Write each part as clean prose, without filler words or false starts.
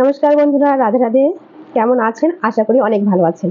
নমস্কার বন্ধুরা, রাধে রাধে। কেমন আছেন? আশা করি অনেক ভালো আছেন,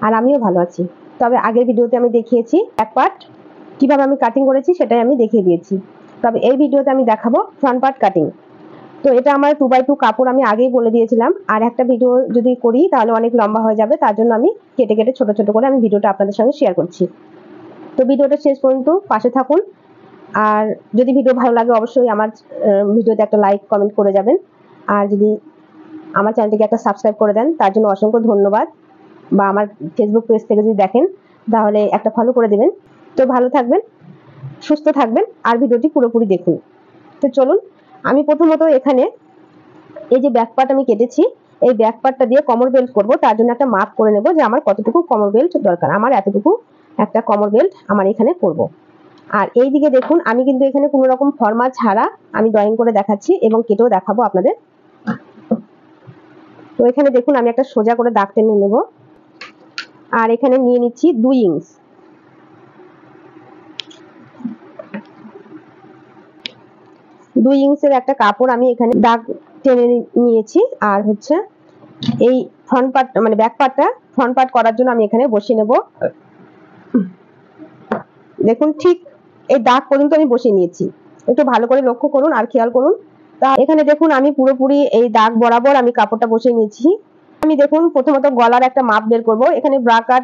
আর আমিও ভালো আছি। তবে আগের ভিডিওতে আমি দেখিয়েছি ব্যাক পার্ট কিভাবে আমি কাটিং করেছি, সেটাই আমি দেখিয়ে দিয়েছি। তবে এই ভিডিওতে আমি দেখাবো ফ্রন্ট পার্ট কাটিং। তো এটা আমার 2x2 কাপড় আমি আগেই বলে দিয়েছিলাম, আর একটা ভিডিও যদি করি তাহলে অনেক লম্বা হয়ে যাবে, তার জন্য আমি কেটে কেটে ছোট ছোট করে আমি ভিডিওটা আপনাদের সঙ্গে শেয়ার করছি। তো ভিডিওটা শেষ পর্যন্ত পাশে থাকুন, আর যদি ভিডিও ভালো লাগে অবশ্যই আমার ভিডিওতে একটা লাইক কমেন্ট করে যাবেন, আর যদি আমার চ্যানেলটিকে একটা সাবস্ক্রাইব করে দেন তার জন্য অসংখ্য ধন্যবাদ। বা আমার ফেসবুক পেজ থেকে যদি দেখেন তাহলে একটা ফলো করে দেবেন। তো ভালো থাকবেন, সুস্থ থাকবেন, আর ভিডিওটি পুরোপুরি দেখুন। তো চলুন, আমি প্রথমত এখানে এই যে ব্যাক পার্ট আমি কেটেছি, এই ব্যাক পার্টটা দিয়ে কোমর বেল্ট করব। তার জন্য একটা মাপ করে নেব যে আমার কতটুকু কোমর বেল্ট দরকার। আমার এতটুকু একটা কোমর বেল্ট আমার এখানে করব। আর এই দিকে দেখুন, আমি কিন্তু এখানে কোনো রকম ফর্মা ছাড়া আমি ড্রয়িং করে দেখাচ্ছি এবং কেটেও দেখাবো আপনাদের। তো এখানে দেখুন আমি একটা সোজা করে দাগ টেনে নেব, আর এখানে নিয়ে নিচ্ছি 2 ইঞ্চ। একটা কাপড় আমি এখানে দাগ টেনে নিয়েছি। আর হচ্ছে এই ফ্রন্ট পার্ট মানে ব্যাক পার্টটা ফ্রন্ট পার্ট করার জন্য আমি এখানে বসিয়ে নেব। দেখুন ঠিক এই দাগ পর্যন্ত আমি বসিয়ে নিয়েছি। একটু ভালো করে লক্ষ্য করুন আর খেয়াল করুন। তা এখানে দেখুন আমি পুরোপুরি এই দাগ বরাবর আমি কাপড়টা বসিয়ে নিয়েছি। আমি দেখুন প্রথমত গলার একটা মাপ বের করব। এখানে ব্রা কাট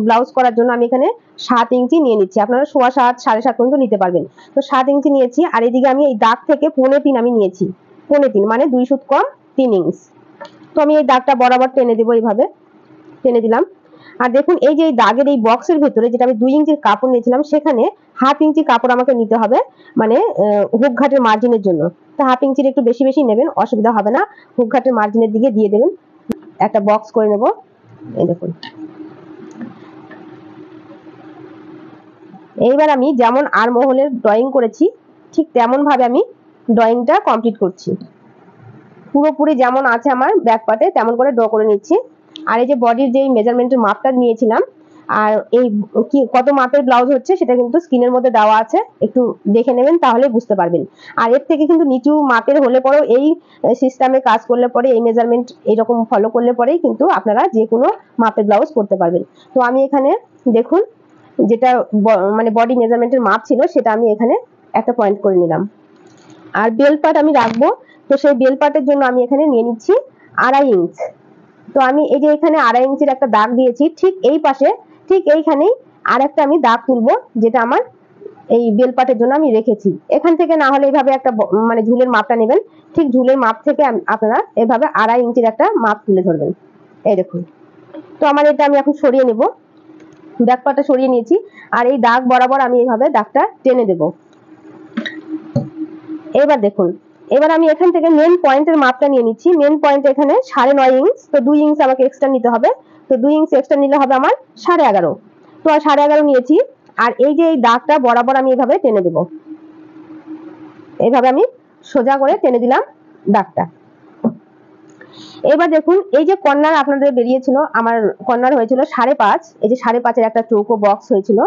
ব্লাউজ করার জন্য আমি এখানে 7 ইঞ্চি নিয়ে নিচ্ছি। আপনারা 7.25 7.5 পর্যন্ত নিতে পারবেন। তো 7 ইঞ্চি নিয়েছি, আর এদিকে আমি এই দাগ থেকে 3.25 আমি নিয়েছি। 3.25 মানে 2 সুত কম 3 ইঞ্চ। তো আমি এই দাগটা বরাবর টেনে দেবো, এইভাবে টেনে দিলাম। আর দেখুন এই যে এই দাগের এই বক্সের ভিতরে যেটা আমি 2 ইঞ্চির কাপড় নিয়েছিলাম, সেখানে 1/2 ইঞ্চি কাপড় আমাকে নিতে হবে, মানে হুক ঘাটের মার্জিনের জন্য। তো 1/2 ইঞ্চির একটু বেশি বেশি নেবেন, অসুবিধা হবে না। হুক ঘাটের মার্জিনের দিকে দিয়ে দেবেন। একটা বক্স করে নেব। এই দেখুন, এইবার আমি যেমন আরমহলের ড্রয়িং করেছি ঠিক তেমন ভাবে আমি ড্রয়িংটা কমপ্লিট করছি। পুরোপুরি যেমন আছে আমার ব্যাক পার্টে তেমন করে ড্র করে নিচ্ছি। আর এই যে বডির যে মেজারমেন্টের মাপটা নিয়েছিলাম, আর এই কি কত মাপের ব্লাউজ হচ্ছে সেটা কিন্তু স্ক্রিনের মধ্যে দেওয়া আছে, একটু দেখে নেবেন তাহলে বুঝতে পারবেন। আর এর থেকে কিন্তু নিচু মাপের হলে পরেও এই সিস্টেমে কাজ করলে পরে, এই মেজারমেন্ট এইরকম ফলো করলে পরেই কিন্তু আপনারা যে কোনো মাপের ব্লাউজ করতে পারবেন। তো আমি এখানে দেখুন যেটা মানে বডি মেজারমেন্টের মাপ ছিল সেটা আমি এখানে একটা পয়েন্ট করে নিলাম। আর বেল পার্ট আমি রাখবো, তো সেই বেল পার্টের জন্য আমি এখানে নিয়ে নিচ্ছি 2.5 ইঞ্চ। তো আমি এই যে এখানে 2.5 ইঞ্চির একটা দাগ দিয়েছি, ঠিক এই পাশে ঠিক এইখানেই আর একটা আমি দাগ তুলবো, যেটা আমার এই বেল পার্টের জন্য আমি রেখেছি। এখান থেকে না হলে এইভাবে একটা মানে ঝুলের মাপটা নেবেন, ঠিক ঝুলের মাপ থেকে আপনারা এভাবে 2.5 ইঞ্চির একটা মাপ তুলে ধরবেন। এই দেখুন, তো আমার এটা আমি এখন সরিয়ে নেব। ব্যাক পার্টটা সরিয়ে নিয়েছি, আর এই দাগ বরাবর আমি এইভাবে দাগটা টেনে দেব। এবার দেখুন, এবার আমি এখান থেকে মেন পয়েন্টের মাপটা নিয়ে নিচ্ছি। মেন পয়েন্ট এখানে 9.5 ইঞ্চ, তো 2 ইঞ্চ আমাকে এক্সট্রা নিতে হবে। তো 2 ইঞ্চ এক্সট্রা নিলে হবে আমার 11.5। তো আর 11.5 নিয়েছি, আর এই যে এই দাগটা বরাবর আমি এইভাবে টেনে দেব। এইভাবে আমি সোজা করে টেনে দিলাম দাগটা। এবার দেখুন এই যে কর্নার আপনাদের বেরিয়েছিল, আমার কর্নার হয়েছিল 5.5। এই যে 5.5-এর একটা চৌকো বক্স হয়েছিল,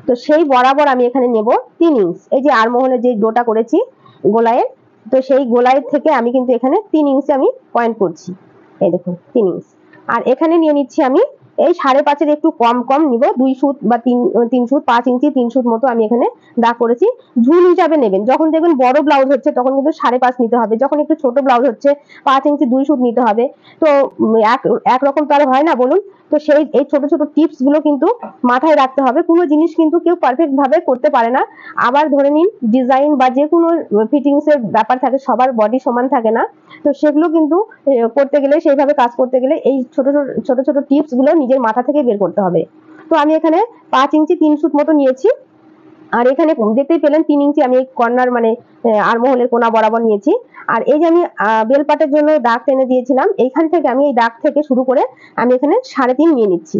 তো সেই বরাবর আমি এখানে নেব 3 ইঞ্চ। এই যে আরমহলের যে ডোটা করেছি গোলায়ের, তো সেই গোলায়ের থেকে আমি কিন্তু এখানে 3 ইঞ্চে আমি পয়েন্ট করছি। এই দেখুন 3 ইঞ্চ। আর এখানে নিয়ে নিচ্ছি আমি এই 5.5-এর একটু কম কম নিব, 2 সুত বা 3 সুত, 5 ইঞ্চি 3 সুত মতো আমি এখানে দাগ করেছি। ঝুল হিসাবে নেবেন, যখন দেখবেন বড় ব্লাউজ হচ্ছে তখন কিন্তু 5.5 নিতে হবে, যখন একটু ছোট ব্লাউজ হচ্ছে 5 ইঞ্চি 2 সুত নিতে হবে। তো একরকম তো আর হয় না বলুন। তো সেই এই ছোট ছোট টিপস গুলো কিন্তু মাথায় রাখতে হবে। কোনো জিনিস কিন্তু কেউ পারফেক্ট ভাবে করতে পারে না। আবার ধরে নিন ডিজাইন বা যে কোনো ফিটিংস এর ব্যাপার থাকে, সবার বডি সমান থাকে না। তো সেগুলো কিন্তু করতে গেলে, সেইভাবে কাজ করতে গেলে এই ছোট ছোট ছোট টিপস গুলো নিজের মাথা থেকে বের করতে হবে। তো আমি এখানে 5 ইঞ্চি 3 সুত মতো নিয়েছি। আর এখানে দেখতেই পেলেন 3 ইঞ্চি আমি কর্নার মানে আরমহলের কোনা বরাবর নিয়েছি। আর এই যে আমি বেল পাটের জন্য দাগ টেনে দিয়েছিলাম, এইখান থেকে আমি এই দাগ থেকে শুরু করে আমি এখানে 3.5 নিয়ে নিচ্ছি।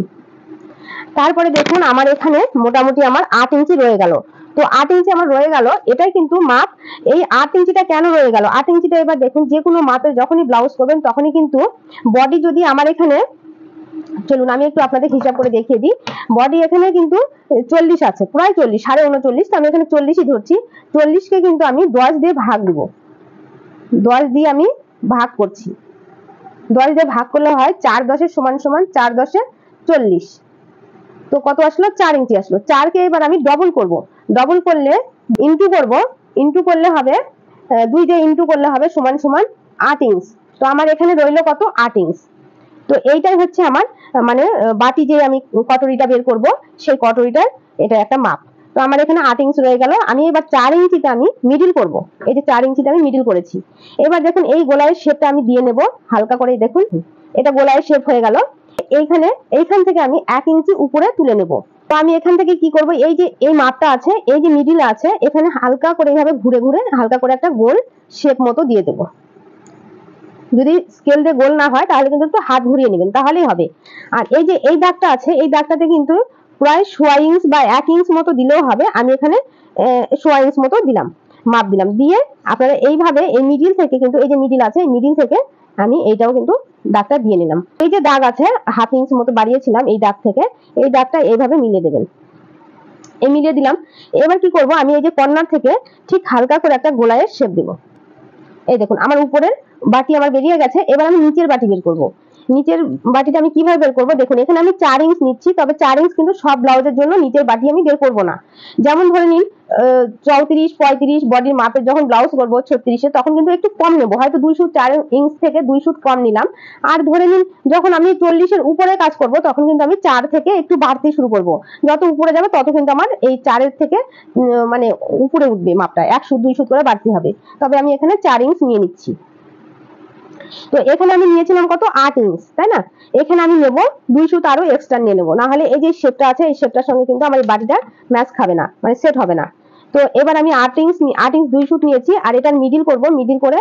তারপরে দেখুন আমার এখানে মোটামুটি আমার 8 ইঞ্চি রয়ে গেল। তো 8 ইঞ্চি আমার রয়ে গেল, এটাই কিন্তু মাপ। এই 8 ইঞ্চিটা কেন রয়ে গেল? 8 ইঞ্চিটা এবার দেখুন, যে কোনো মাপের যখনই ব্লাউজ করবেন তখনই কিন্তু বডি যদি আমার এখানে, চলুন আমি একটু আপনাদের হিসাব করে দেখিয়ে দিই। বডি এখানে কিন্তু 40 আছে, প্রায় 40, 39.5। তো আমি এখানে 40ই ধরছি। 40কে কিন্তু আমি 10 দিয়ে ভাগ দিব, 10 দিয়ে আমি ভাগ করছি। 10 দিয়ে ভাগ করলে হয় 4 10 সমান সমান 4 10 40। তো কত আসলো? 4 ইঞ্চি আসলো। 4 কে এবার আমি ডবল করব। ডবল করলে ইনটু করব, ইনটু করলে হবে 2 দিয়ে ইনটু করলে হবে সমান সমান 8 ইঞ্চ। তো আমার এখানে রইলো কত? 8 ইঞ্চ। তো এইটাই হচ্ছে আমার মানে বাটি যে আমি কটরিটা বের করব সেই কটরিটার এটা একটা মাপ। তো আমার এখানে 8 ইঞ্চ রয়ে গেল। আমি এবার 4 ইঞ্চিতে আমি মিডিল করব। এই যে 4 ইঞ্চিতে আমি মিডিল করেছি। এবার দেখুন এই গোলায়ের শেপটা আমি দিয়ে নেব হালকা করে। দেখুন এটা গোলায়ের শেপ হয়ে গেল। এইখান থেকে আমি 1 ইঞ্চি উপরে তুলে নেব। তো আমি এখান থেকে কি করব? এই যে এই মাপটা আছে, এই যে মিডিল আছে, এখানে হালকা করে এইভাবে ঘুরে ঘুরে হালকা করে একটা গোল শেপ মতো দিয়ে দেব। যদি স্কেল দিয়ে গোল না হয় তাহলে কিন্তু একটু হাত ঘুরিয়ে নেবেন, তাহলেই হবে। আর এই যে এই দাগটা আছে, এই দাগটাতে কিন্তু প্রায় 1.5 ইঞ্চ বা 1 ইঞ্চ মতো দিলেও হবে। আমি এখানে 1.5 ইঞ্চ মতো দিলাম, মাপ দিলাম। দিয়ে আপনারা এইভাবে এই মিডিল থেকে কিন্তু এই যে মিডিল আছে, এই মিডিল থেকে আমি এইটাও কিন্তু দাগটা দিয়ে নিলাম। এই যে দাগ আছে 1/2 ইঞ্চ মতো বাড়িয়েছিলাম, এই দাগ থেকে এই দাগটা এইভাবে মিলিয়ে দেবেন। এই মিলিয়ে দিলাম। এবার কি করব? আমি এই যে কর্নার থেকে ঠিক হালকা করে একটা গোলায়ের শেপ দেব। এই দেখুন আমার উপরের বাটি আমার বেরিয়ে গেছে। এবার আমি নিচের বাটি বের করব। নিচের বাটিটা আমি কিভাবে বের করব? দেখুন এখানে আমি 4 ইঞ্চ নিচ্ছি, তবে 4 ইঞ্চ কিন্তু সব ব্লাউজের জন্য নিচের বাটি আমি বের করব না। যেমন ধরে নিন 34 35 বডির মাপের যখন ব্লাউজ করব 36-এ, তখন কিন্তু একটু কম নেব, হয়তো 2 সুত 4 ইঞ্চ থেকে 2 সুত কম নিলাম। আর ধরে নিন যখন আমি 40-এর উপরে কাজ করব তখন কিন্তু আমি 4 থেকে একটু বাড়তে শুরু করব। যত উপরে যাবে তত কিন্তু আমার এই 4-এর থেকে মানে উপরে উঠবে মাপটা, 1 সুত 2 সুত করে বাড়তে হবে। তবে আমি এখানে 4 ইঞ্চ নিয়ে নিচ্ছি। তো এখানে আমি নিয়েছিলাম কত? 8 ইঞ্চ, তাই না? এখানে আমি নেব 2 সুত আরো এক্সট্রা নিয়ে নেব, না হলে এই যে শেপটা আছে এই শেপটার সঙ্গে কিন্তু আমার এই বাটিটা ম্যাচ খাবে না, মানে সেট হবে না। তো এবার আমি 8 ইঞ্চ 2 সুত নিয়েছি, আর এটার মিডিল করব। মিডিল করে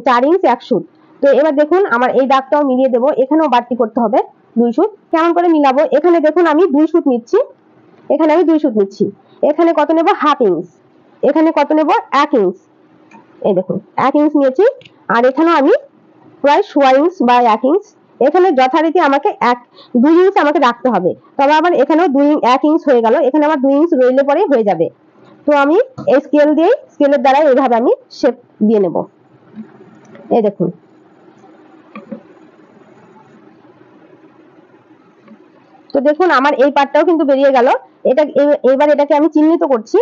4 ইঞ্চ 1 সুত। তো এবার দেখুন আমার এই দাগটাও মিলিয়ে দেব। এখানেও বাড়তি করতে হবে 2 সুত। কেমন করে মিলাবো? এখানে দেখুন আমি 2 সুত নিচ্ছি, এখানে আমি 2 সুত নিচ্ছি। এখানে কত নেব? 1/2 ইঞ্চ। এখানে কত নেব? 1 ইঞ্চ। এই দেখুন 1 ইঞ্চ নিয়েছি। আর এখানেও আমি প্রায় 1.5 ইঞ্চ বা 1 ইঞ্চ। এখানে যথারীতি আমাকে 2 ইঞ্চ আমাকে রাখতে হবে। তবে আবার এখানেও 1 ইঞ্চ হয়ে গেল, এখানে আমার 2 ইঞ্চ রইলে পরে হয়ে যাবে। তো আমি এই স্কেলের দ্বারা এইভাবে আমি শেপ দিয়ে নেব। এই দেখুন তো দেখুন আমার এই পার্টটাও কিন্তু বেরিয়ে গেল। এবার এটাকে আমি চিহ্নিত করছি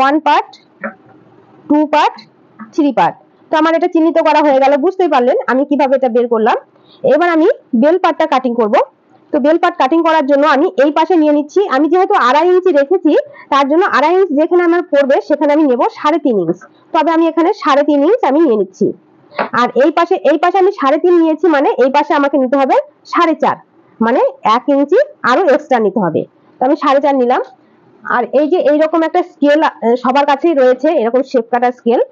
1 পার্ট, 2 পার্ট, 3 পার্ট। তো আমার এটা চিহ্নিত করা হয়ে গেল। বুঝতেই পারলেন আমি কিভাবে এটা বের করলাম। এবার আমি বেল পার্টটা কাটিং করব। তো বেল পার্ট কাটিং করার জন্য আমি এই পাশে নিয়ে নিচ্ছি। আমি যেহেতু 2.5 ইঞ্চি রেখেছি, তার জন্য 2.5 ইঞ্চ যেখানে আমার পড়বে সেখানে আমি নেব 3.5 ইঞ্চ। তবে আমি এখানে 3.5 ইঞ্চ আমি নিয়ে নিচ্ছি। আর এই পাশে আমি 3.5 নিয়েছি, মানে এই পাশে আমাকে নিতে হবে 4.5, মানে 1 ইঞ্চি আরো এক্সট্রা নিতে হবে। তো আমি 4.5 নিলাম। আর এই যে এইরকম একটা স্কেল সবার কাছেই রয়েছে, এরকম শেপ কাটার স্কেল।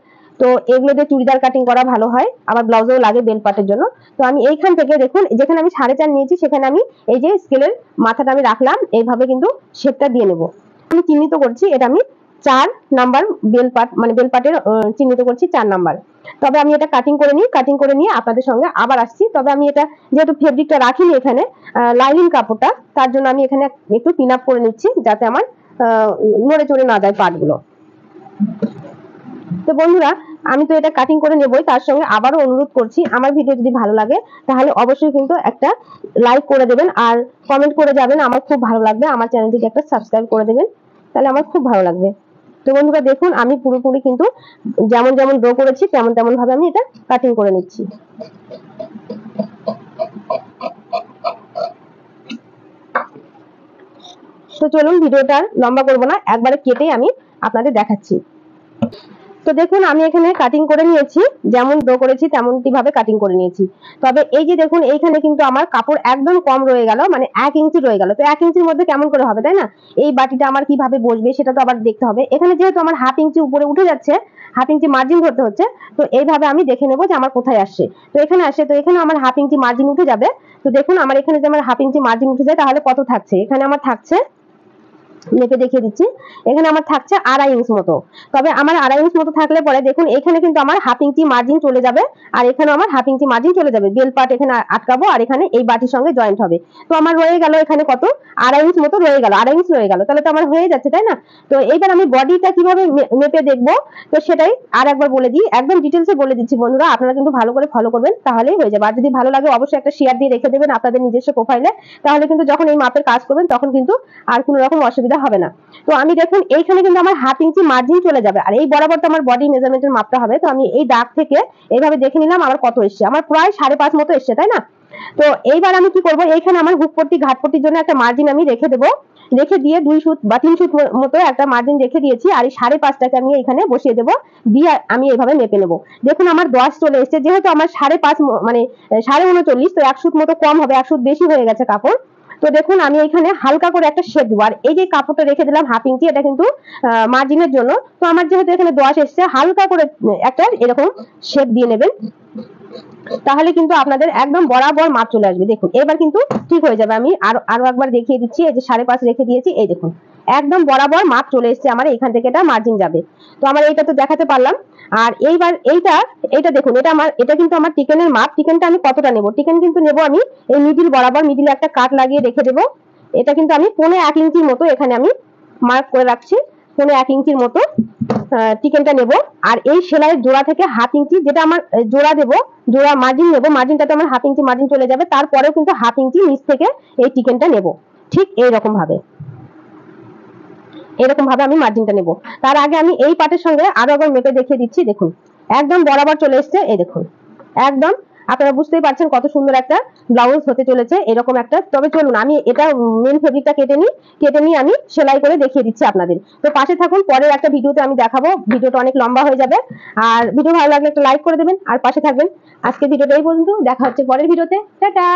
তো এগুলো দিয়ে চুড়িদার কাটিং করা ভালো হয়, আবার ব্লাউজেও লাগে বেল পার্টের জন্য। তো আমি এইখান থেকে দেখুন যেখানে আমি 4.5 নিয়েছি সেখানে আমি এই যে স্কেলের মাথাটা আমি রাখলাম, এইভাবে কিন্তু শেপটা দিয়ে নেব। আমি চিহ্নিত করছি, এটা আমি 4 নাম্বার বেল পার্ট, মানে বেল পার্টের চিহ্নিত করছি 4 নাম্বার। তবে আমি এটা কাটিং করে নিই, কাটিং করে নিয়ে আপনাদের সঙ্গে আবার আসছি। তবে আমি এটা যেহেতু ফেব্রিকটা রাখিনি এখানে, লাইনিং কাপড়টা, তার জন্য আমি এখানে একটু পিন আপ করে নিচ্ছি যাতে আমার নড়ে চড়ে না যায় পার্টগুলো। তো বন্ধুরা আমি তো এটা কাটিং করে নেবই, তার সঙ্গে আবারও অনুরোধ করছি আমার ভিডিও যদি ভালো লাগে তাহলে অবশ্যই কিন্তু একটা লাইক করে দেবেন আর কমেন্ট করে যাবেন, আমার খুব ভালো লাগবে। আমার চ্যানেলটিকে একটা সাবস্ক্রাইব করে দেবেন, তাহলে আমার খুব ভালো লাগবে। তো বন্ধুরা দেখুন আমি পুরোপুরি কিন্তু যেমন যেমন ড্র করেছি তেমন ভাবে আমি এটা কাটিং করে নিচ্ছি। তো চলুন ভিডিওটা লম্বা করব না, একবারে কেটেই আমি আপনাদের দেখাচ্ছি। তো দেখুন আমি এখানে কাটিং করে নিয়েছি, যেমন ড্র করেছি তেমনটি ভাবে কাটিং করে নিয়েছি। তবে এই যে দেখুন এইখানে কিন্তু আমার কাপড় একদম কম রয়ে গেল, মানে 1 ইঞ্চি রয়ে গেল। তো 1 ইঞ্চির মধ্যে কেমন করে হবে, তাই না? এই বাটিটা আমার কিভাবে বসবে সেটা তো আবার দেখতে হবে। এখানে যেহেতু আমার 1/2 ইঞ্চি উপরে উঠে যাচ্ছে, 1/2 ইঞ্চি মার্জিন ধরতে হচ্ছে। তো এইভাবে আমি দেখে নেবো যে আমার কোথায় আসছে। তো এখানে আসে, তো এখানে আমার 1/2 ইঞ্চি মার্জিন উঠে যাবে। তো দেখুন আমার এখানে যে আমার 1/2 ইঞ্চি মার্জিন উঠে যায় তাহলে কত থাকছে? এখানে আমার থাকছে মেপে দেখিয়ে দিচ্ছি। এখানে আমার থাকছে 2.5 ইঞ্চ মতো। তবে আমার 2.5 ইঞ্চ মতো থাকলে পরে দেখুন এখানে কিন্তু আমার 1/2 ইঞ্চি মার্জিন চলে যাবে, আর এখানে আমার 1/2 ইঞ্চি মার্জিন চলে যাবে। বেল পার্ট এখানে আটকাবো আর এখানে এই বাটির সঙ্গে জয়েন্ট হবে। তো আমার রয়ে গেল এখানে কত, 2.5 ইঞ্চ মতো রয়ে গেল, 2.5 ইঞ্চ রয়ে গেল, তাহলে তো আমার হয়ে যাচ্ছে, তাই না? তো এইবার আমি বডিটা কিভাবে মেপে দেখবো, তো সেটাই আর একবার বলে দিই, একদম ডিটেলসে বলে দিচ্ছি বন্ধুরা, আপনারা কিন্তু ভালো করে ফলো করবেন, তাহলেই হয়ে যাবে। আর যদি ভালো লাগে অবশ্যই একটা শেয়ার দিয়ে রেখে দেবেন আপনাদের নিজস্ব প্রোফাইলে, তাহলে কিন্তু যখন এই মাপের কাজ করবেন তখন কিন্তু আর কোনো রকম অসুবিধা হবে না। তো আমি দেখুন এইখানে কিন্তু আমার 1/2 ইঞ্চি মার্জিন চলে যাবে, আর এই বরাবর তো আমার বডি মেজারমেন্টের মাপটা হবে। তো আমি এই দাগ থেকে এইভাবে দেখে নিলাম আমার কত এসছে, আমার প্রায় 5.5 মতো এসছে, তাই না? তো এইবার আমি কি করব, এইখানে আমার হুক পট্টি ঘাট পট্টির জন্য একটা মার্জিন আমি রেখে দেবো, রেখে দিয়ে 2 সুত বা 3 সুত মতো একটা মার্জিন রেখে দিয়েছি, আর এই 5.5টাকে আমি এখানে বসিয়ে দেবো, দিয়ে আমি এইভাবে মেপে নেব। দেখুন আমার 10 চলে এসেছে, যেহেতু আমার 5.5 মানে 39.5, তো 1 সুত মতো কম হবে, 1 সুত বেশি হয়ে গেছে কাপড়। তো দেখুন আমি এখানে হালকা করে একটা শেপ দেবো, আর এই যে কাপড়টা রেখে দিলাম 1/2 ইঞ্চি, এটা কিন্তু মার্জিনের জন্য। তো আমার যেহেতু এখানে 10 এসছে, হালকা করে একটা এরকম শেপ দিয়ে নেবেন, তাহলে কিন্তু আপনাদের একদম বরাবর মাপ চলে আসবে। দেখুন এবার কিন্তু ঠিক হয়ে যাবে। আমি আরো একবার দেখিয়ে দিচ্ছি, এই যে 5.5 রেখে দিয়েছি, এই দেখুন একদম বরাবর মাপ চলে এসেছে আমার, এখান থেকে এটা মার্জিন যাবে। তো আমার এইটা তো দেখাতে পারলাম। আর এইবার এইটা দেখুন, এটা কিন্তু আমার টিকেনের মাপ। টিকেনটা আমি কতটা নেব, টিকেন কিন্তু নেব আমি এই মিডিল বরাবর, মিডিলে একটা কাট লাগিয়ে রেখে দেবো। এটা কিন্তু আমি 1.5 ইঞ্চির মতো এখানে আমি মার্ক করে রাখছি, 1.5 ইঞ্চির মতো টিকেনটা নেব। আর এই সেলাইয়ের জোড়া থেকে 1/2 ইঞ্চি যেটা আমার জোড়া দেবো, জোড়া মার্জিন নেব, মার্জিনটাতে আমার 1/2 ইঞ্চি মার্জিন চলে যাবে, তারপরেও কিন্তু 1/2 ইঞ্চি নিচ থেকে এই টিকেনটা নেব। ঠিক এরকম ভাবে আমি মার্জিনটা নেব। তার আগে আমি এই পাটের সঙ্গে আরো একবার মেপে দেখিয়ে দিচ্ছি। দেখুন একদম বরাবর চলে এসছে, এই দেখুন একদম, আপনারা বুঝতেই পারছেন কত সুন্দর একটা ব্লাউজ হতে চলেছে এরকম একটা। তবে চলুন আমি এটা মেন ফেব্রিকটা কেটে নিয়ে আমি সেলাই করে দেখিয়ে দিচ্ছি আপনাদের। তো পাশে থাকুন, পরের একটা ভিডিওতে আমি দেখাবো। ভিডিওটা অনেক লম্বা হয়ে যাবে, আর ভিডিও ভালো লাগলে একটা লাইক করে দেবেন আর পাশে থাকবেন। আজকে ভিডিওটা এই পর্যন্ত, দেখা হচ্ছে পরের ভিডিওতে, টাটা।